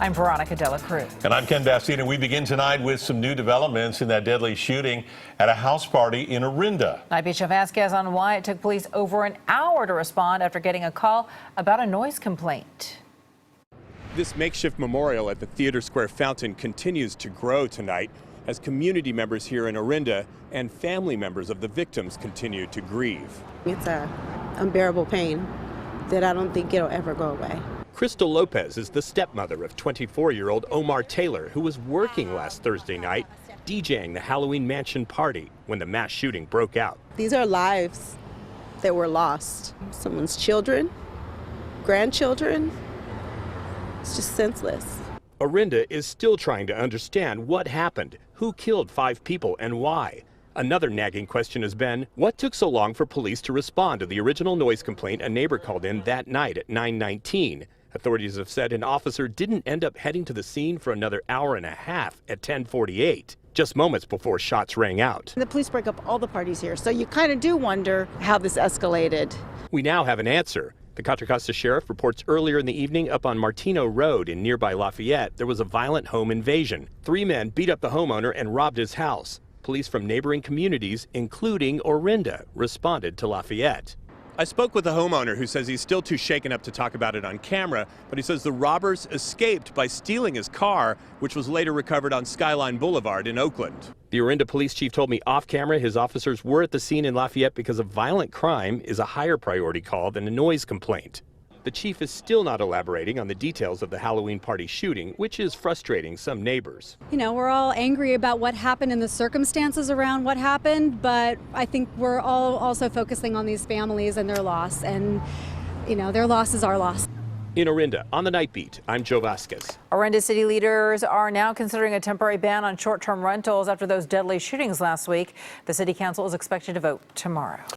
I'm Veronica Dela Cruz. And I'm Ken Bastine. We begin tonight with some new developments in that deadly shooting at a house party in Orinda. Night Beach Vazquez on why it took police over an hour to respond after getting a call about a noise complaint. This makeshift memorial at the Theater Square fountain continues to grow tonight as community members here in Orinda and family members of the victims continue to grieve. It's an unbearable pain that I don't think it'll ever go away. Crystal Lopez is the stepmother of 24-year-old Omar Taylor, who was working last Thursday night DJing the Halloween Mansion party when the mass shooting broke out. These are lives that were lost. Someone's children, grandchildren. It's just senseless. Orinda is still trying to understand what happened, who killed 5 people and why. Another nagging question has been, what took so long for police to respond to the original noise complaint a neighbor called in that night at 9:19? Authorities have said an officer didn't end up heading to the scene for another hour and a half at 10:48, just moments before shots rang out. The police break up all the parties here, so you kind of do wonder how this escalated. We now have an answer. The Contra Costa Sheriff reports earlier in the evening up on Martino Road in nearby Lafayette, there was a violent home invasion. 3 men beat up the homeowner and robbed his house. Police from neighboring communities, including Orinda, responded to Lafayette. I spoke with a homeowner who says he's still too shaken up to talk about it on camera, but he says the robbers escaped by stealing his car, which was later recovered on Skyline Boulevard in Oakland. The Orinda police chief told me off camera his officers were at the scene in Lafayette because a violent crime is a higher priority call than a noise complaint. The chief is still not elaborating on the details of the Halloween party shooting, which is frustrating some neighbors. You know, we're all angry about what happened and the circumstances around what happened, but I think we're all also focusing on these families and their loss, and, you know, their loss is our loss. In Orinda, on the Night Beat, I'm Joe Vazquez. Orinda city leaders are now considering a temporary ban on short-term rentals after those deadly shootings last week. The city council is expected to vote tomorrow.